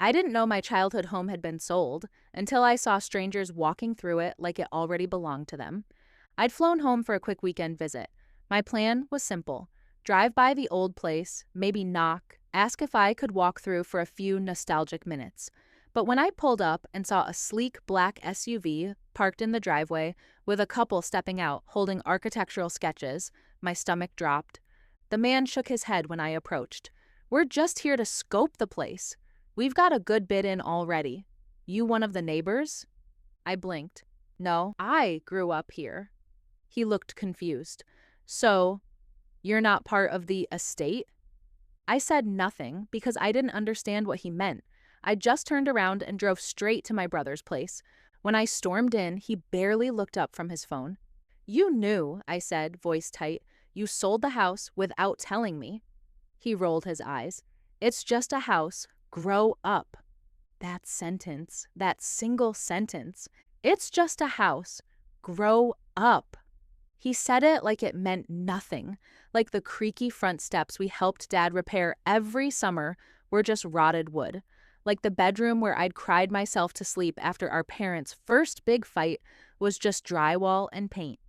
I didn't know my childhood home had been sold until I saw strangers walking through it like it already belonged to them. I'd flown home for a quick weekend visit. My plan was simple: drive by the old place, maybe knock, ask if I could walk through for a few nostalgic minutes. But when I pulled up and saw a sleek black SUV parked in the driveway with a couple stepping out holding architectural sketches, my stomach dropped. The man shook his head when I approached. "We're just here to scope the place. We've got a good bid in already. You one of the neighbors?" I blinked. "No, I grew up here." He looked confused. "So, you're not part of the estate?" I said nothing because I didn't understand what he meant. I just turned around and drove straight to my brother's place. When I stormed in, he barely looked up from his phone. "You knew," I said, voice tight. "You sold the house without telling me." He rolled his eyes. "It's just a house. Grow up." That sentence, that single sentence. It's just a house. Grow up. He said it like it meant nothing, like the creaky front steps we helped Dad repair every summer were just rotted wood, like the bedroom where I'd cried myself to sleep after our parents' first big fight was just drywall and paint.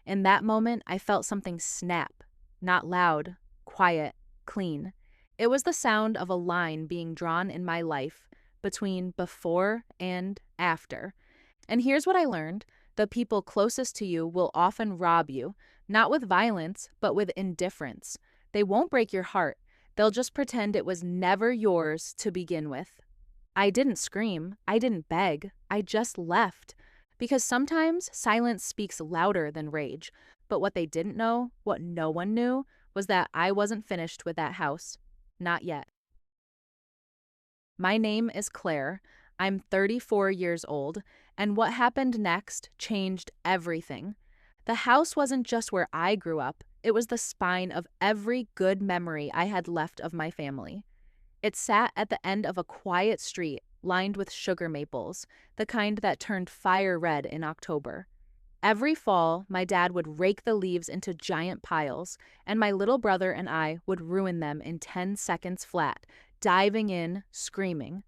In that moment, I felt something snap, not loud, quiet, clean. It was the sound of a line being drawn in my life between before and after. And here's what I learned: the people closest to you will often rob you, not with violence, but with indifference. They won't break your heart. They'll just pretend it was never yours to begin with. I didn't scream. I didn't beg. I just left. Because sometimes silence speaks louder than rage. But what they didn't know, what no one knew, was that I wasn't finished with that house. Not yet. My name is Claire. I'm 34 years old, and what happened next changed everything. The house wasn't just where I grew up, it was the spine of every good memory I had left of my family. It sat at the end of a quiet street lined with sugar maples, the kind that turned fire red in October. Every fall, my dad would rake the leaves into giant piles, and my little brother and I would ruin them in 10 seconds flat, diving in, screaming.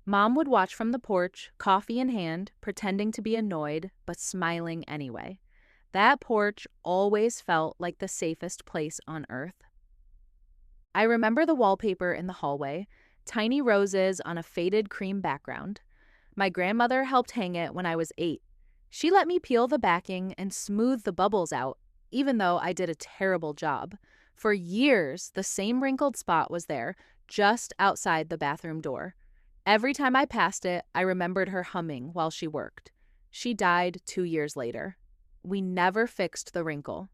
Mom would watch from the porch, coffee in hand, pretending to be annoyed, but smiling anyway. That porch always felt like the safest place on earth. I remember the wallpaper in the hallway, tiny roses on a faded cream background. My grandmother helped hang it when I was 8. She let me peel the backing and smooth the bubbles out, even though I did a terrible job. For years, the same wrinkled spot was there, just outside the bathroom door. Every time I passed it, I remembered her humming while she worked. She died 2 years later. We never fixed the wrinkle.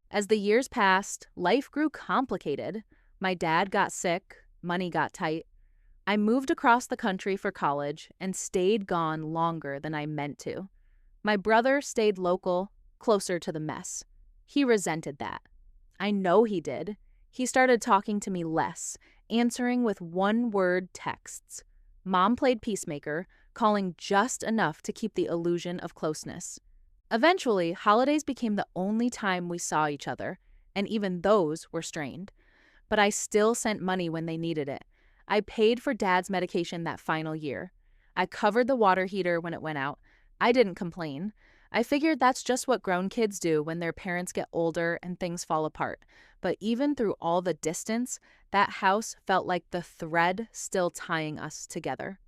As the years passed, life grew complicated. My dad got sick, money got tight. I moved across the country for college and stayed gone longer than I meant to. My brother stayed local, closer to the mess. He resented that. I know he did. He started talking to me less, answering with one-word texts. Mom played peacemaker, calling just enough to keep the illusion of closeness. Eventually, holidays became the only time we saw each other, and even those were strained. But I still sent money when they needed it. I paid for Dad's medication that final year. I covered the water heater when it went out. I didn't complain. I figured that's just what grown kids do when their parents get older and things fall apart. But even through all the distance, that house felt like the thread still tying us together.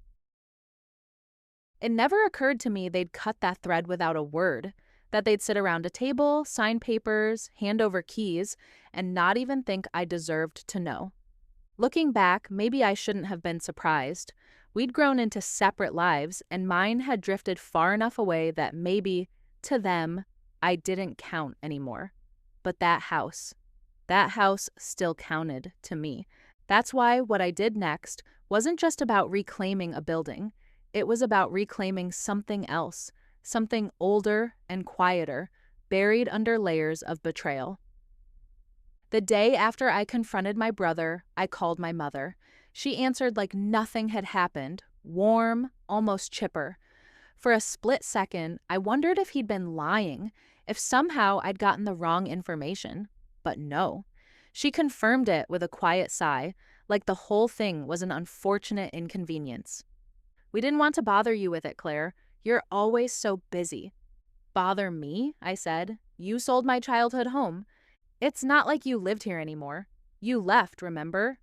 It never occurred to me they'd cut that thread without a word, that they'd sit around a table, sign papers, hand over keys, and not even think I deserved to know. Looking back, maybe I shouldn't have been surprised. We'd grown into separate lives, and mine had drifted far enough away that maybe, to them, I didn't count anymore. But that house still counted to me. That's why what I did next wasn't just about reclaiming a building. It was about reclaiming something else, something older and quieter, buried under layers of betrayal. The day after I confronted my brother, I called my mother. She answered like nothing had happened, warm, almost chipper. For a split second, I wondered if he'd been lying, if somehow I'd gotten the wrong information. But no. She confirmed it with a quiet sigh, like the whole thing was an unfortunate inconvenience. We didn't want to bother you with it, Claire. You're always so busy. Bother me? I said. You sold my childhood home. It's not like you lived here anymore. You left, remember?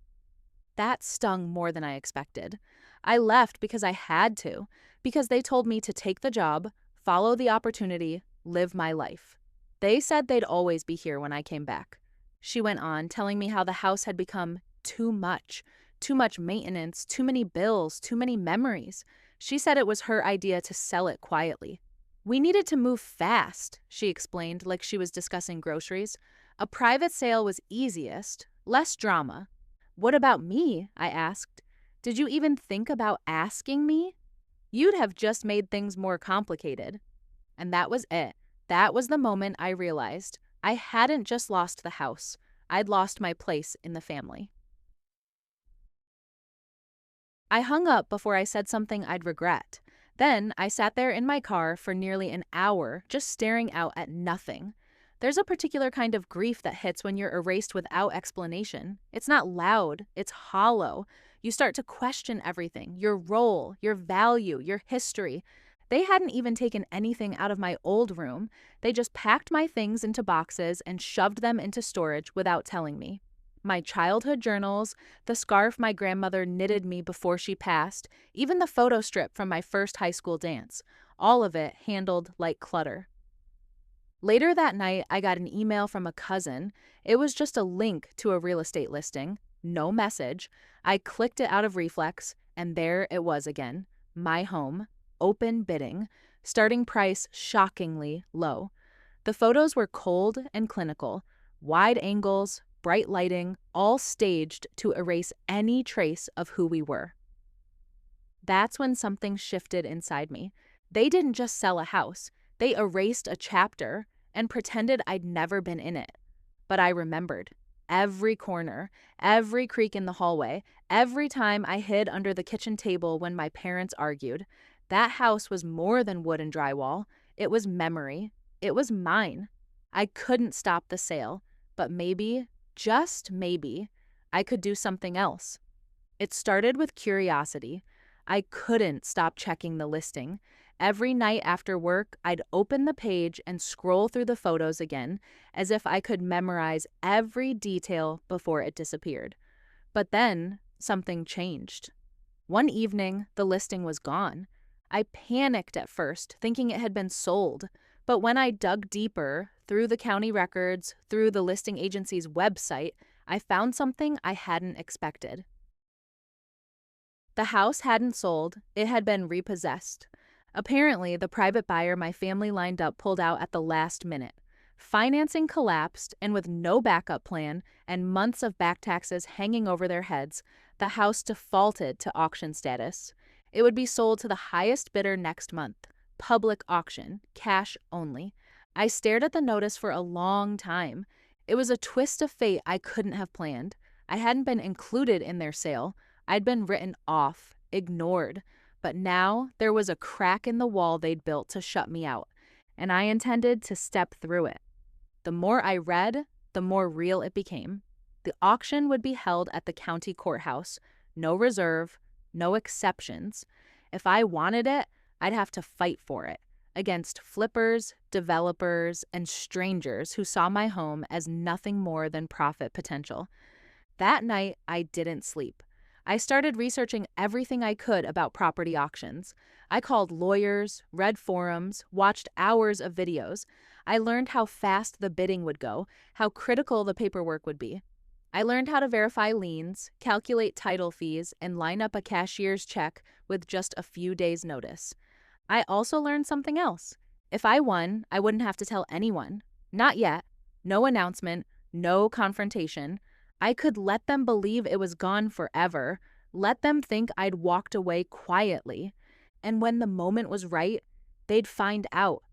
That stung more than I expected. I left because I had to, because they told me to take the job, follow the opportunity, live my life. They said they'd always be here when I came back. She went on, telling me how the house had become too much maintenance, too many bills, too many memories. She said it was her idea to sell it quietly. We needed to move fast, she explained, like she was discussing groceries. A private sale was easiest, less drama. What about me? I asked. Did you even think about asking me? You'd have just made things more complicated. And that was it. That was the moment I realized I hadn't just lost the house, I'd lost my place in the family. I hung up before I said something I'd regret. Then I sat there in my car for nearly an hour just staring out at nothing. There's a particular kind of grief that hits when you're erased without explanation. It's not loud, it's hollow. You start to question everything, your role, your value, your history. They hadn't even taken anything out of my old room. They just packed my things into boxes and shoved them into storage without telling me. My childhood journals, the scarf my grandmother knitted me before she passed, even the photo strip from my first high school dance, all of it handled like clutter. Later that night, I got an email from a cousin. It was just a link to a real estate listing, no message. I clicked it out of reflex, and there it was again. My home, open bidding, starting price shockingly low. The photos were cold and clinical, wide angles, bright lighting, all staged to erase any trace of who we were. That's when something shifted inside me. They didn't just sell a house. They erased a chapter and pretended I'd never been in it. But I remembered. Every corner, every creak in the hallway, every time I hid under the kitchen table when my parents argued. That house was more than wood and drywall. It was memory. It was mine. I couldn't stop the sale, but maybe, just maybe, I could do something else. It started with curiosity. I couldn't stop checking the listing. Every night after work, I'd open the page and scroll through the photos again, as if I could memorize every detail before it disappeared. But then, something changed. One evening, the listing was gone. I panicked at first, thinking it had been sold. But when I dug deeper, through the county records, through the listing agency's website, I found something I hadn't expected. The house hadn't sold, it had been repossessed. Apparently, the private buyer my family lined up pulled out at the last minute. Financing collapsed, and with no backup plan and months of back taxes hanging over their heads, the house defaulted to auction status. It would be sold to the highest bidder next month. Public auction, cash only. I stared at the notice for a long time. It was a twist of fate I couldn't have planned. I hadn't been included in their sale. I'd been written off, ignored. But now there was a crack in the wall they'd built to shut me out, and I intended to step through it. The more I read, the more real it became. The auction would be held at the county courthouse. No reserve, no exceptions. If I wanted it, I'd have to fight for it against flippers, developers, and strangers who saw my home as nothing more than profit potential. That night, I didn't sleep. I started researching everything I could about property auctions. I called lawyers, read forums, watched hours of videos. I learned how fast the bidding would go, how critical the paperwork would be. I learned how to verify liens, calculate title fees, and line up a cashier's check with just a few days' notice. I also learned something else. If I won, I wouldn't have to tell anyone. Not yet. No announcement, no confrontation. I could let them believe it was gone forever, let them think I'd walked away quietly. And when the moment was right, they'd find out.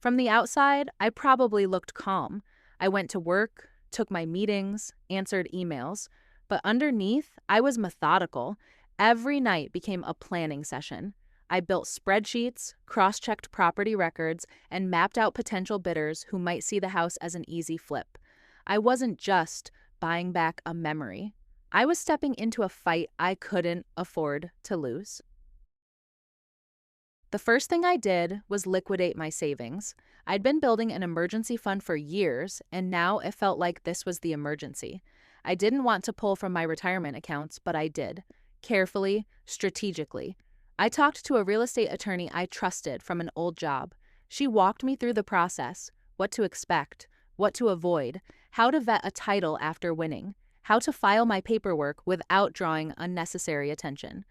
From the outside, I probably looked calm. I went to work, took my meetings, answered emails. But underneath, I was methodical. Every night became a planning session. I built spreadsheets, cross-checked property records, and mapped out potential bidders who might see the house as an easy flip. I wasn't just buying back a memory. I was stepping into a fight I couldn't afford to lose. The first thing I did was liquidate my savings. I'd been building an emergency fund for years, and now it felt like this was the emergency. I didn't want to pull from my retirement accounts, but I did. Carefully, strategically. I talked to a real estate attorney I trusted from an old job. She walked me through the process, what to expect, what to avoid, how to vet a title after winning, how to file my paperwork without drawing unnecessary attention.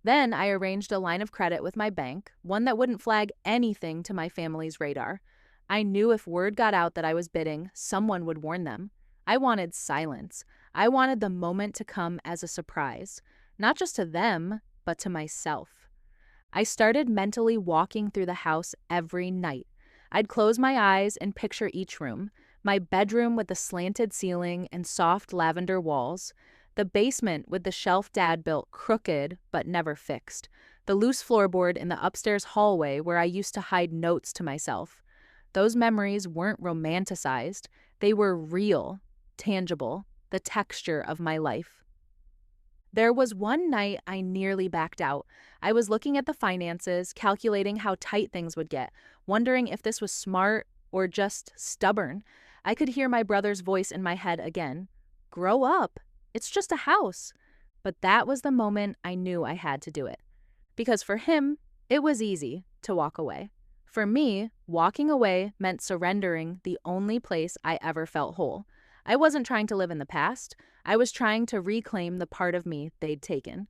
Then I arranged a line of credit with my bank, one that wouldn't flag anything to my family's radar. I knew if word got out that I was bidding, someone would warn them. I wanted silence. I wanted the moment to come as a surprise, not just to them, but to myself. I started mentally walking through the house every night. I'd close my eyes and picture each room: my bedroom with the slanted ceiling and soft lavender walls, the basement with the shelf Dad built crooked but never fixed, the loose floorboard in the upstairs hallway where I used to hide notes to myself. Those memories weren't romanticized, they were real, tangible, the texture of my life. There was one night I nearly backed out. I was looking at the finances, calculating how tight things would get, wondering if this was smart or just stubborn. I could hear my brother's voice in my head again. Grow up. It's just a house. But that was the moment I knew I had to do it. Because for him, it was easy to walk away. For me, walking away meant surrendering the only place I ever felt whole. I wasn't trying to live in the past. I was trying to reclaim the part of me they'd taken.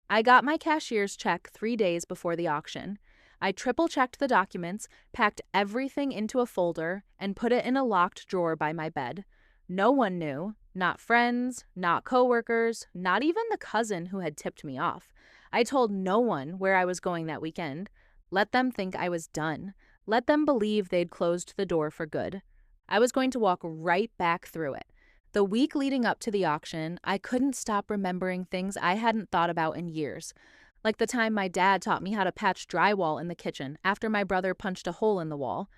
I got my cashier's check 3 days before the auction. I triple-checked the documents, packed everything into a folder, and put it in a locked drawer by my bed. No one knew, not friends, not coworkers, not even the cousin who had tipped me off. I told no one where I was going that weekend. Let them think I was done. Let them believe they'd closed the door for good. I was going to walk right back through it. The week leading up to the auction, I couldn't stop remembering things I hadn't thought about in years. Like the time my dad taught me how to patch drywall in the kitchen after my brother punched a hole in the wall.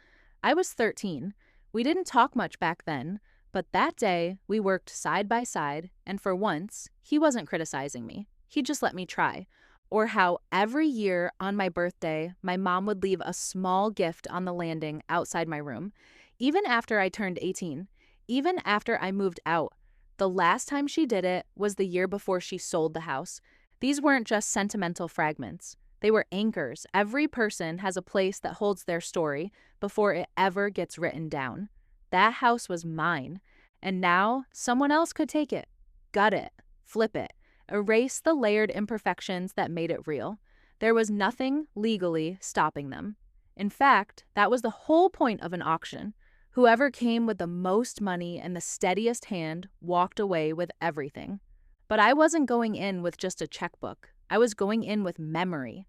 I was 13. We didn't talk much back then, but that day we worked side by side, and for once, he wasn't criticizing me. He just let me try. Or how every year on my birthday, my mom would leave a small gift on the landing outside my room. Even after I turned 18, even after I moved out. The last time she did it was the year before she sold the house. These weren't just sentimental fragments. They were anchors. Every person has a place that holds their story before it ever gets written down. That house was mine, and now someone else could take it, gut it, flip it, erase the layered imperfections that made it real. There was nothing legally stopping them. In fact, that was the whole point of an auction. Whoever came with the most money and the steadiest hand walked away with everything. But I wasn't going in with just a checkbook. I was going in with memory.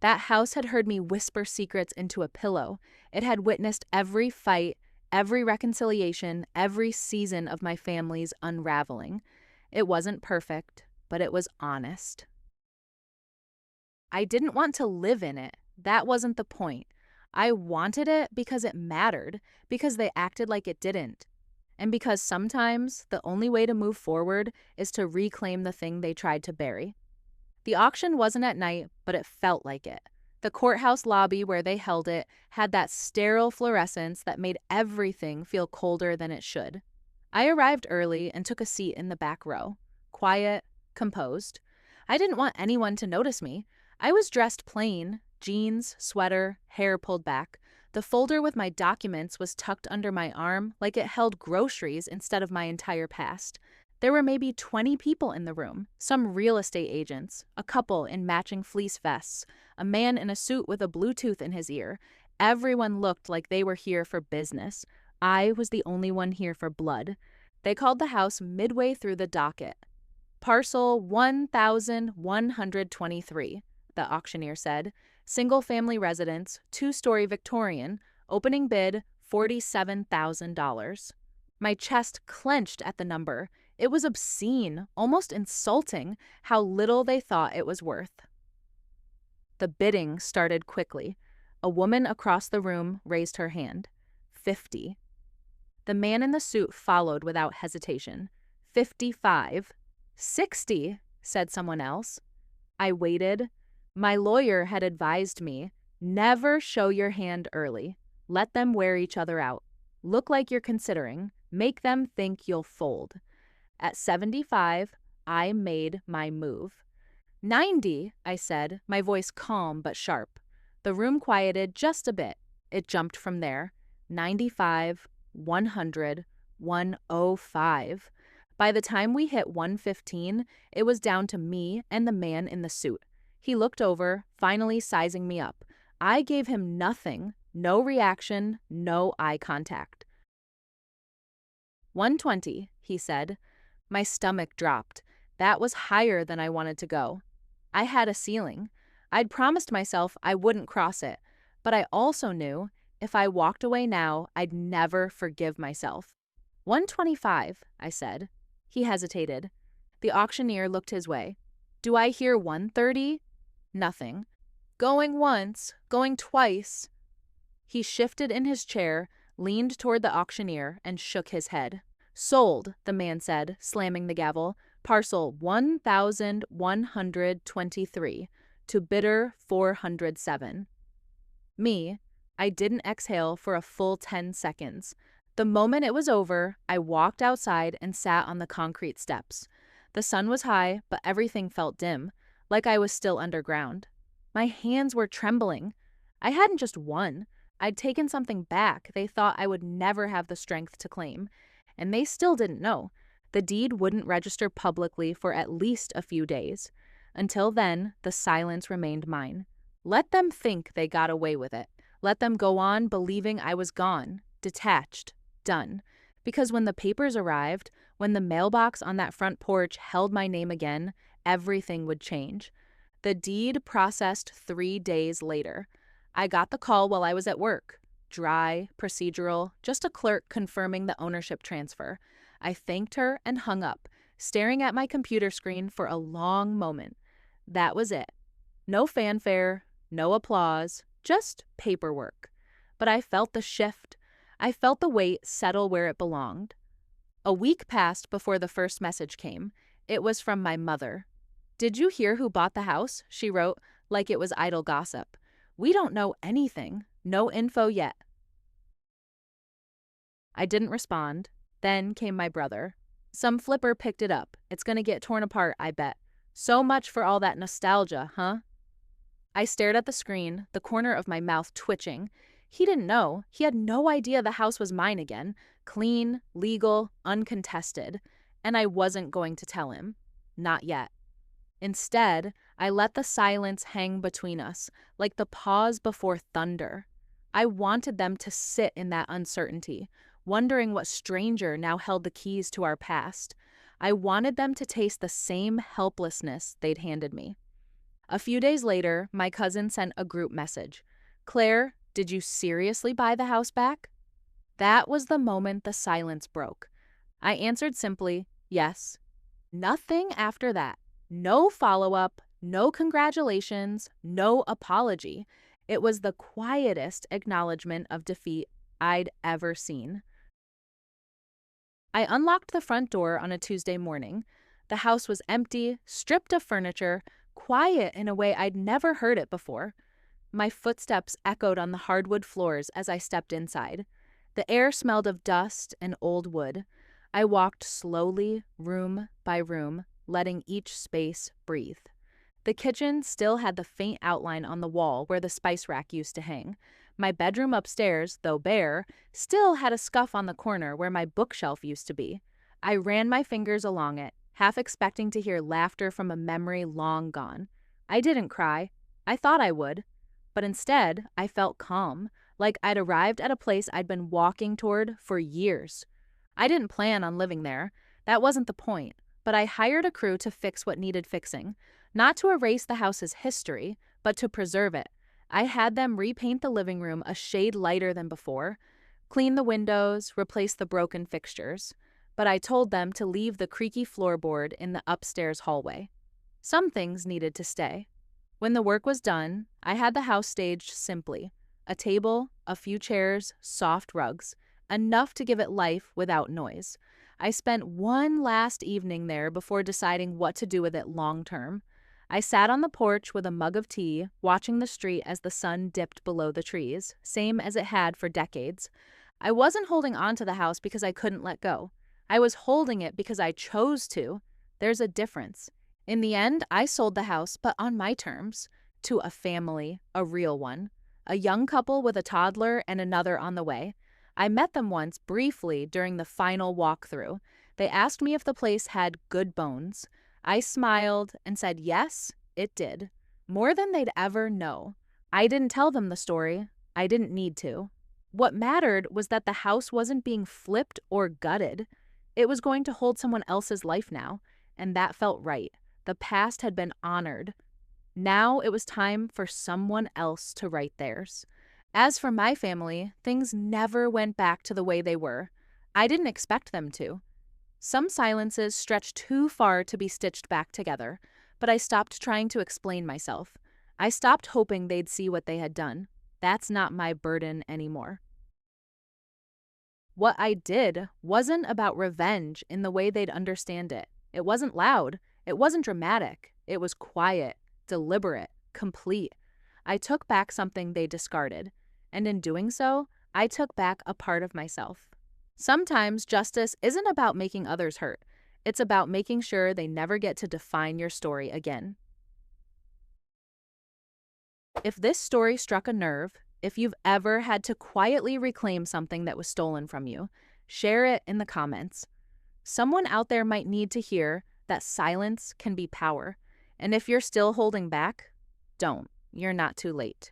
That house had heard me whisper secrets into a pillow. It had witnessed every fight, every reconciliation, every season of my family's unraveling. It wasn't perfect, but it was honest. I didn't want to live in it. That wasn't the point. I wanted it because it mattered, because they acted like it didn't, and because sometimes the only way to move forward is to reclaim the thing they tried to bury. The auction wasn't at night, but it felt like it. The courthouse lobby where they held it had that sterile fluorescence that made everything feel colder than it should. I arrived early and took a seat in the back row, quiet, composed. I didn't want anyone to notice me. I was dressed plain. Jeans, sweater, hair pulled back. The folder with my documents was tucked under my arm like it held groceries instead of my entire past. There were maybe 20 people in the room, some real estate agents, a couple in matching fleece vests, a man in a suit with a Bluetooth in his ear. Everyone looked like they were here for business. I was the only one here for blood. They called the house midway through the docket. Parcel 1123, the auctioneer said. Single-family residence, 2-story Victorian, opening bid $47,000. My chest clenched at the number. It was obscene, almost insulting, how little they thought it was worth. The bidding started quickly. A woman across the room raised her hand. 50. The man in the suit followed without hesitation. 55. 60, said someone else. I waited. My lawyer had advised me, never show your hand early. Let them wear each other out. Look like you're considering. Make them think you'll fold. At 75, I made my move. 90, I said, my voice calm but sharp. The room quieted just a bit. It jumped from there. 95, 100, 105. By the time we hit 115, it was down to me and the man in the suit. He looked over, finally sizing me up. I gave him nothing, no reaction, no eye contact. 120, he said. My stomach dropped. That was higher than I wanted to go. I had a ceiling. I'd promised myself I wouldn't cross it, but I also knew if I walked away now, I'd never forgive myself. 125, I said. He hesitated. The auctioneer looked his way. Do I hear 130? Nothing. Going once, going twice. He shifted in his chair, leaned toward the auctioneer, and shook his head. Sold, the man said, slamming the gavel. Parcel 1,123 to bidder 407. Me, I didn't exhale for a full 10 seconds. The moment it was over, I walked outside and sat on the concrete steps. The sun was high, but everything felt dim, like I was still underground. My hands were trembling. I hadn't just won. I'd taken something back they thought I would never have the strength to claim, and they still didn't know. The deed wouldn't register publicly for at least a few days. Until then, the silence remained mine. Let them think they got away with it. Let them go on believing I was gone, detached, done. Because when the papers arrived, when the mailbox on that front porch held my name again, everything would change. The deed processed 3 days later. I got the call while I was at work. Dry, procedural, just a clerk confirming the ownership transfer. I thanked her and hung up, staring at my computer screen for a long moment. That was it. No fanfare, no applause, just paperwork. But I felt the shift. I felt the weight settle where it belonged. A week passed before the first message came. It was from my mother. Did you hear who bought the house? She wrote, like it was idle gossip. We don't know anything. No info yet. I didn't respond. Then came my brother. Some flipper picked it up. It's gonna get torn apart, I bet. So much for all that nostalgia, huh? I stared at the screen, the corner of my mouth twitching. He didn't know. He had no idea the house was mine again. Clean, legal, uncontested. And I wasn't going to tell him. Not yet. Instead, I let the silence hang between us, like the pause before thunder. I wanted them to sit in that uncertainty, wondering what stranger now held the keys to our past. I wanted them to taste the same helplessness they'd handed me. A few days later, my cousin sent a group message. Claire, did you seriously buy the house back? That was the moment the silence broke. I answered simply, yes. Nothing after that. No follow-up, no congratulations, no apology. It was the quietest acknowledgement of defeat I'd ever seen. I unlocked the front door on a Tuesday morning. The house was empty, stripped of furniture, quiet in a way I'd never heard it before. My footsteps echoed on the hardwood floors as I stepped inside. The air smelled of dust and old wood. I walked slowly, room by room, letting each space breathe. The kitchen still had the faint outline on the wall where the spice rack used to hang. My bedroom upstairs, though bare, still had a scuff on the corner where my bookshelf used to be. I ran my fingers along it, half expecting to hear laughter from a memory long gone. I didn't cry. I thought I would. But instead, I felt calm, like I'd arrived at a place I'd been walking toward for years. I didn't plan on living there. That wasn't the point. But I hired a crew to fix what needed fixing. Not to erase the house's history, but to preserve it. I had them repaint the living room a shade lighter than before, clean the windows, replace the broken fixtures. But I told them to leave the creaky floorboard in the upstairs hallway. Some things needed to stay. When the work was done, I had the house staged simply. A table, a few chairs, soft rugs. Enough to give it life without noise. I spent one last evening there before deciding what to do with it long term. I sat on the porch with a mug of tea, watching the street as the sun dipped below the trees, same as it had for decades. I wasn't holding on to the house because I couldn't let go. I was holding it because I chose to. There's a difference. In the end, I sold the house, but on my terms, to a family, a real one. A young couple with a toddler and another on the way. I met them once briefly during the final walkthrough. They asked me if the place had good bones. I smiled and said yes, it did. More than they'd ever know. I didn't tell them the story. I didn't need to. What mattered was that the house wasn't being flipped or gutted. It was going to hold someone else's life now, and that felt right. The past had been honored. Now it was time for someone else to write theirs. As for my family, things never went back to the way they were. I didn't expect them to. Some silences stretched too far to be stitched back together, but I stopped trying to explain myself. I stopped hoping they'd see what they had done. That's not my burden anymore. What I did wasn't about revenge in the way they'd understand it. It wasn't loud. It wasn't dramatic. It was quiet, deliberate, complete. I took back something they discarded, and in doing so, I took back a part of myself. Sometimes justice isn't about making others hurt. It's about making sure they never get to define your story again. If this story struck a nerve, if you've ever had to quietly reclaim something that was stolen from you, share it in the comments. Someone out there might need to hear that silence can be power. And if you're still holding back, don't. You're not too late.